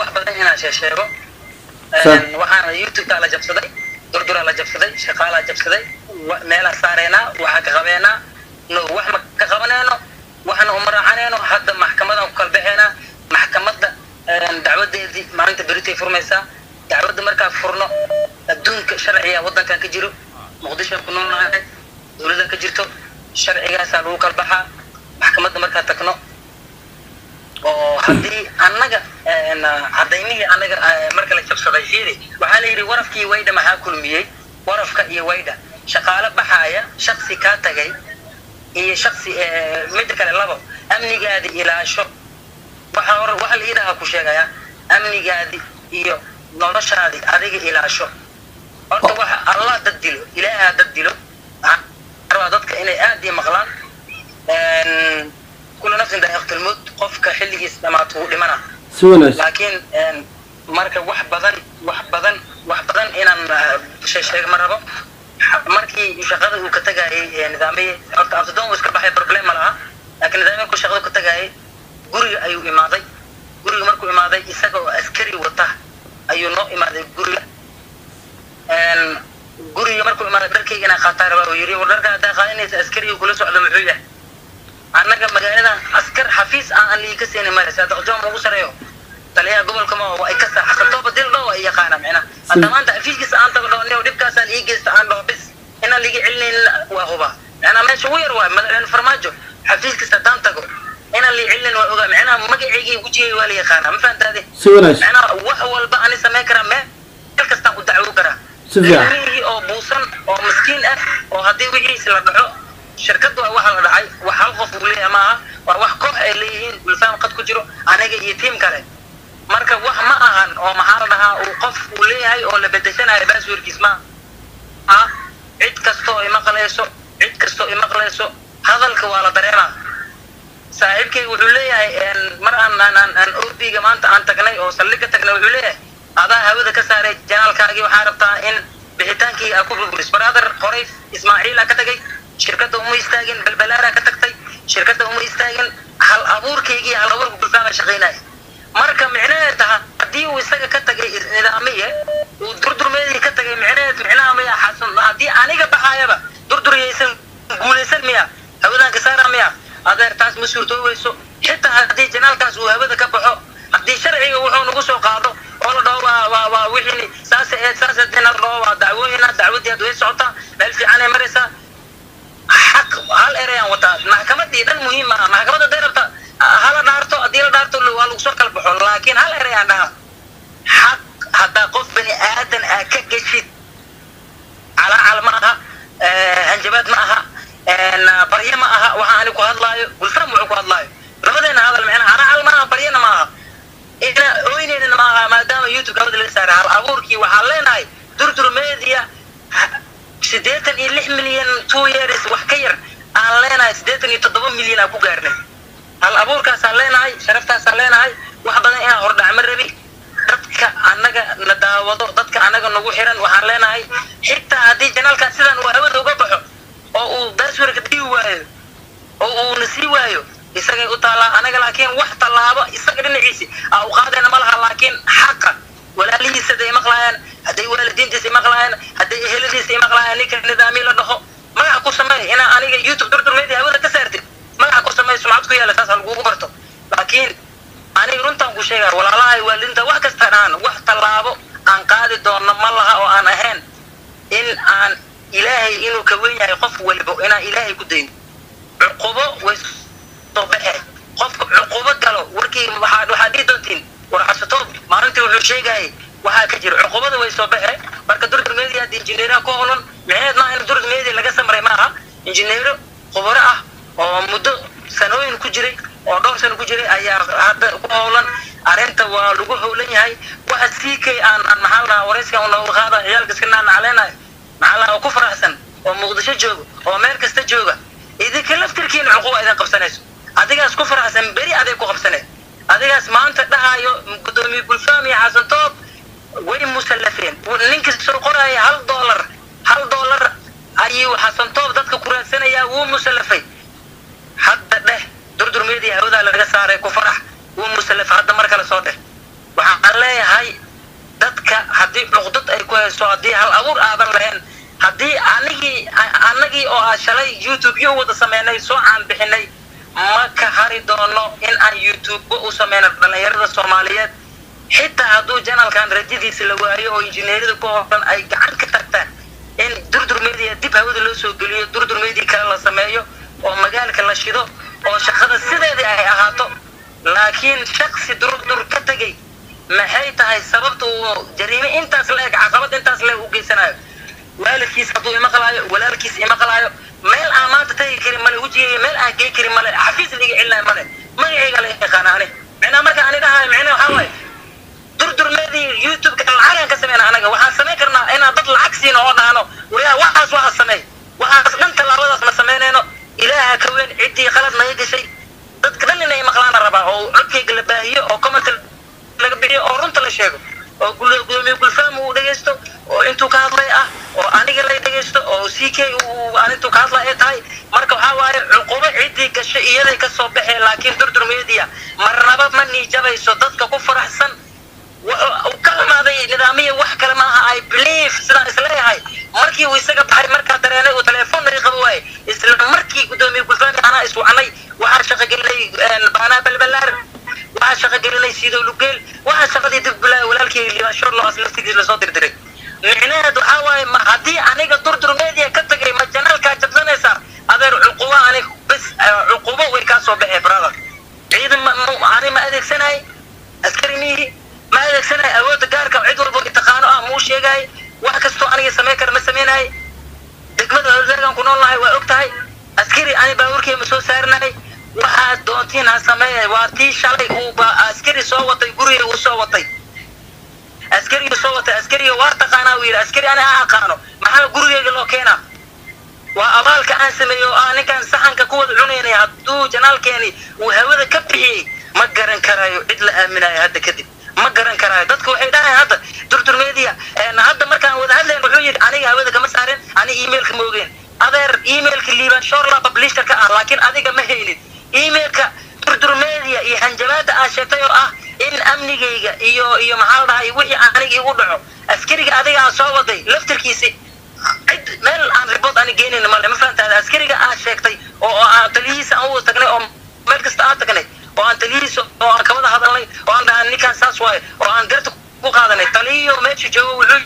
wax badan inaan sheego waxaan YouTube la jabsaday durdura la jabsaday shaqaala jabsaday meel saarayna waxa ka qabeena no wax ma ka qabanayno waxana umaracanayno hadda maxkamada ku kalbaxeena maxkamada dacwadeedii maalinta beritay furmaysa dacwada marka furno adduunka sharciga wadankan ka jiro muqdisho ku noolnahay dawladda ka jirto sharcigaas lagu kalbaxa maxkamada marka tagno oo hadii anaga cadaymihii anaga marka la jabsaday fiiri waxa la yiri warafkii wayda maxaa kulmiyay warafka iyo wayda shaqaale baxaya shakhsi ka tagay iyo shakhsi mid kale labo amnigaadi ilaasho waxa la yiraahdo ku sheegaya amnigaadi iyo noloshaadi adiga ilaasho horta waxa Allah dadilo ilaaha dadilo dadka inay aad iyo maqlaan كل نفس ذائقة الموت قفك حلقي سلامات ودمنا لكن مركا wax badan inaan sheeg marabo markii shaqada uu ka tagay nidaamiyay horta afdoon iska baxay problem malaha laakiin nidaamiyay ku shaqada ka tagay guriga ayuu imaaday guriga markuu imaaday isagoo askari wata ayuu noo imaaday guriga markuu imaaday dharkayga qatar baa yiri dharka hada qaadinaysa askari kula socdo muxuu yahay anaga magaalada askar xafiis aan liiga seenay maraysa daqjoom ugu sareeyo taliya gobolka ma waa ay ka saxaxto badil dhow ay yaqaan macna hadda maanta xafiiskiisa aan tago dhawaan dibkaas aan iigeysta aan dhaw bis ina liiga cilin waa huba ana meesha ugu yar waa madaxweyne farmaajo xafiiskiisa daan tago ina liiga cilin waa ogaa macna magaciigi wajigay waa la yaqaan ma fahantaade macna wax walba aan sameey karaa meel kasta u dacwo karaa oo buusan oo miskiin ah oo hadii wixiisa la dhaco shirkadu waxa la dhacay waxa qof uu leeyahay ma wax koox ay leeyihiin bulshaan qad ku jiro aniga iyo team kale marka wax ma ahan oo maxaa la dhahaa uu qof uu leeyahay oo la bedeshanayo passwordkiis ma cid kasto ay maqlayso hadalka waa la dareemaa saaxiibkay wuxuu leeyahay mar aan orbiga maanta aan tagnay oo saldhiga tagnay wuxuu leeyahay adaa hawada ka saaray janaalkaagii waxaa rabtaa in bixitaankii ku burburis brother qoray Ismaaciil ka tagay shirkada uma istaagin balbalaara ka tagtay shirkada uma istaagin hal abuurkeygii hal abuurku bulshada shaqeynay marka micnaheedu hadii uu isaga ka tagay nidaamiye uu durdurmeedii ka tagay micnaha ma xasan hadii aniga baxayaba durduriyaysan guuleysan miya hawadan ka saara miya adeer taas ma suurtooweyso xitaa hadii janaalkaas uu hawada ka baxo hadii sharciga wuxuu nagu soo qaado oo la dhaw waa wixii saas dina waa dacwadii way socotaa meel fiican ay maraysaa حق هل إيران وتا محكمة ديدن مهمة محكمة ديرتا هل دارتو أديل دارتو لو هل وصل كالبحول لكن هل إيران ده حق هذا قف بني آدم أكجشيد على معها هنجبات معها بريه معها وحالك وهالله والفرم وعك وهالله رفضنا هذا المعنى أنا على معها برينا معها إحنا وين معها ما دام يوتيوب قبل اللي صار على أبوركي وحالنا دردر ميديا 86 milyan 2 years wax ka yar aan leenahay 87 milyan aan ku gaarnay hal abuurkaas aan leenahay sharaftaas aan leenahay wax badan inaan hordhac ma rabi dadka anaga la daawado dadka anaga nagu xiran waxaan leenahay xitaa hadii janaalka sidan uu hawada uga baxo oo uu baswirka dii waayo oo uu nasi waayo isaga u taala anaga laakiin wax talaabo isaga dhinaciisi aan u qaadayna ma laha laakiin xaqa walaalihii siday maqlayaan hadday waalidiintiisa maqlayaan hadday eheladiisa maqlayaan ninka nidaamii la dhaho magaca ku sameey ina aniga YouTube durdurmeedii hawada ka saartay magaca ku sameey sumcad ku yeela taas lagu barto laakiin aniga runtan ku sheegay walaalahay waalidinta wax kasta aan wax talaabo aan qaadi doono ma laha oo aan ahayn in aan ilaahay inuu ka weyn yahay qof walba ina ilaahay ku deyn uqubo way soo baxay qofka uqubo galo warkii waxa dhidontiin warxasato maalintii wuxuu sheegay waxa ka jira uqubada way soo baxay marka durdurmeedii injineer ku howlan micnaheedna in durdurmeedii laga samray maaha injineer khubaro ah oo muddo sanooyin ku jiray oo dhowr sano ku jiray ayaa hadda ku howlan arinta waa lagu howlan yahay waxa siikay aan maxalna wareyska oo qaada ciyaalka iskana nacleena maxalla ku faraxsan oo muqdisho joogo oo meel kasta jooga idinka laftirkiin uqubo idan qabsanayso adigaas ku faraxsan bari aday ku qabsanay adigaas maanta dhahayo gudoomiye bulfaami xasan toob way musallafeen ninka soo qoray $1 ayuu xasan toob dadka ku raadsanaya wuu musallafay hadda dheh durdurmeedii hawada laga saaray ku farax wuu musallaf hadda marka la soo dheh waxaan haddii cuqdad ay ku hayso haddii hal abuur aadan lahayn haddii anagii oo aan shalay youtube yo wada sameynay soo caan bixinay ma ka hari doono in aan youtube u sameyno dhalinyarada soomaaliyeed xitaa hadduu janalkan rajadiisa la waayo oo injineerida ku hooran ay gacan ka tagtaan in durdur media dib hawada loo soo geliyo durdur media kale la sameeyo oo magaalka la shido oo shaqada sideedii ay ahaato laakiin shaksi durdur ka tegay maxay tahay sababta uu jariime intaas leeg caqabad intaas leeg u geysanayo waalidkiis hadduu ima qalaayo walaalkiis ima qalaayo meel aan maanta tagi karin male wejigeyga meel aan gey karin male xafiis liga celinayo male magacayga la yaqaana ani micnaa marka ani dhahayo micnaa waxaa waaye durdurmeedii youtube-ka lacagaan ka sameyna anaga waxaan samayn karnaa inaan dad lacag siino oo dhahno wariyaa waxaas sameey waxaas dhan tallaabadaas ma samaynayno ilaaha ka weyn ciddii qalad naga gashay dadka dhan inay maqlaana rabaa oo codkayga la baahiyo oo comment laga bixiyo oo runta la sheego oo gudoomiye gulfaam uu dhegaysto oo intuu ka hadlay ah oo aniga lay dhegaysto oo ck aan intuu ka hadlay ay tahay marka waxaa waaye cuqubo ciddii gashay iyaday ka soo baxee laakiin durdur media marnaba ma niijabayso dadka ku faraxsan ka xumaaday nidaamiya wax kale maaha I believe sidaan isleeyahay markii uu isaga baxay markaa dareenay uu telefoon naga qabo waaye isla markii gudoomiye gulfaam anaa iswacnay waxaa shaqo gelinay baanaa balbalaar waxaa shaqo gelinay sidoo lugeel waxaa shaqadii dib bilaa walaalkii libaashoor loo aslaftigiis lasoo dirdiray micnaheedu waxaa waaye ma haddii aniga durdur media ka tagay ma janaalkaa jabsanaysaa adeer cuqubo anig bas cuqubo way kaa soo baxee brother ciidan ani ma adeegsanay askari miihi ma adeegsanay awoodda gaarka cid walba taqaano ah muu sheegay wax kastoo aniga samayn kara ma sameynay degmada hawlzaagan ku noolnahay waa og tahay askari ani baabuurkii ma soo saarnahay waxaad doontiin ha sameeyay waa tii shalay uu askari soo watay guriga uu soo watay askariga waa taqaanaa uu yidhi askari ani aan aqaano maxaa gurigeyga loo keenaa waa abaalka aan sameeyo oo aan ninkaan saxanka ku wada cunaynay hadduu janaalkeeni uu hawada ka bixiyey ma garan karayo cid la aaminayo hadda kadib ma garan karayo dadku waxay dhahayan hadda durdur media hadda markaan wada hadlayn wuxuu yidhi aniga hawada kama saarin ani emailka ma ogeen adeer emailka liiban shorla publisher ka ah laakiin adiga ma haynin emailka durdur media iyo hanjabaada aan sheegtay oo ah in amnigayga iyo maxaa dhahay wixii aniga igu dhaco askariga adiga aan soo waday laftirkiisi cid meel aan report aan geenin male ma fahantaada askariga aan sheegtay oo aan taliyihiisa aan u tagnay oo meel kasta aan tagnay oo aan taliyihiisa oo aan ka wada hadalnay oo aan dhahay ninkaan saas waaye oo aan garta ku qaadanay taliyiyo meesha joogo wuxuu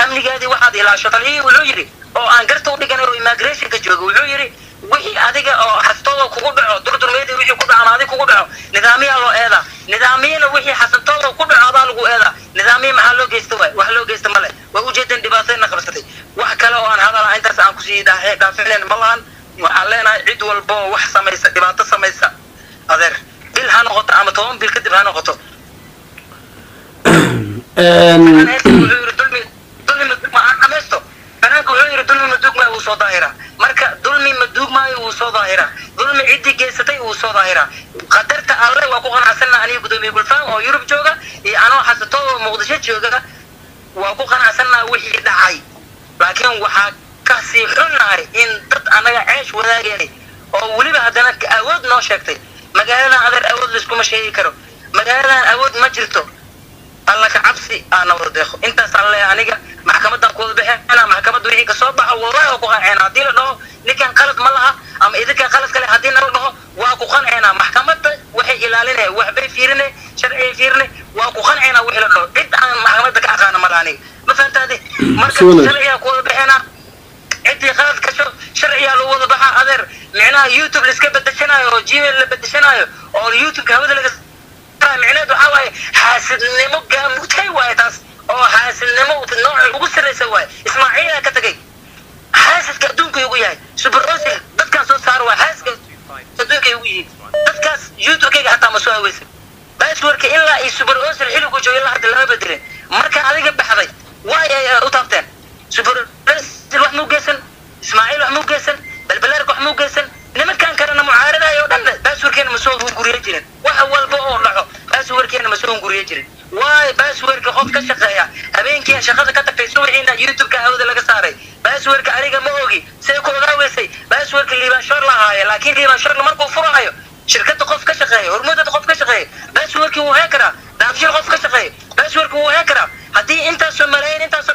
amnigaadii waxaad ilaasho taliyihi wuxuu yidhi oo aan garta u dhiganay oo immigrationka joogo wuxuu yidhi wixii adiga oo xasantooda kugu dhaco durdur media wixii ku dhaco adiga kugu dhaco nidaamiyaa loo eedaa nidaamiyana wixii xasantooda ku dhaco adaa lagu eedaa nidaamiya maxaa loo geysta waay wax loo geysta male waa ujeedeen dhibaatayna qabsatay wax kale oo aan hadala intaas aan kusii dhaafinayn ma lahan waxaan leenahay cid walbo wax samaysa dhibaato samaysa adeer bil ha noqoto ama 10 bil kadib ha noqoto banaanka wuxuu yidhi dulmi maduugmaayo wuu soo daahira marka dulmi maduugmaayo wuu soo daahira dulmi ciddii geysatay wuu soo daahira qadarta alle waa ku qanacsanna aniga gudoomiye gulfaam oo yurub jooga iyo anoo xasatoo oo muqdisho jooga waa ku qanacsanna wixii dhacay laakiin waxaa kasii xunnahay in dad anaga ceesh wadaageenay oo weliba haddana awood noo sheegtay magaaladan adeer awood laiskuma sheegi karo magaaladan awood ma jirto alla ka cabsi aana wada deeqo intaas aan leeyahay aniga maxkamadan ku wada bixina maxkamadda wixii ka soo baxa wallahi waa ku qanceenaa haddii la dhaho ninkan qalad ma laha ama idinkan qalad kale haddii nala dhaho waa ku qanceenaa maxkamadda waxay ilaalinaya waxbay fiirine sharciyay fiirine waa ku qanceenaa wixii la dhaho cid aan maxkamadda ka aqaana ma laha aniga ma fahantaadi marka sharciyaa ku wada bixinaa ciddii qalad gasho sharciyaa lagu wada baxaa adeer micnaha youtube la iska bedeshanayo oo gmail la bedeshanayo oo youtubeka hawada laga micneed waxaa waaye xaasidnimo gaamutay waaye taas oo xaasidnimo nooca ugu sarraysa waaye ismaaciila ka tagay xaasidka adduunka ugu yahay superosil dadkaan soo saar waa xaasidka adduunka ugu yihiin dadkaas youtubekayga hataa ma soo haweysan baaswarka ilaa iyo superosil xiligu joogo ilaa hadda lama bedelin marka adiga baxday waay ay u taabteen superosil wax muu geysan ismaaciil wax muu geysan balbalaarka wax muu geysan nimankan kalena mucaaradayo dhan baaswarkeena ma soo hunguriye jirin wax walba oo dhaco baaswarkeena ma soo hunguriye jirin waay baaswarka qof ka shaqeeya habeenkii shaqada ka tagtay subaxiina youtubeka hawada laga saaray baaswarka aniga ma ogi say ku ogaaweysay baaswarka liibaanshor lahaaye laakiin liibaanshor markuu furayo shirkada qof ka shaqeeya hormuudada qof ka shaqeeya baaswarkii wuu heen karaa daabshir qof ka shaqeeya baaswarka wuu heen karaa haddii haddii intaasoo malaayiin intaasoo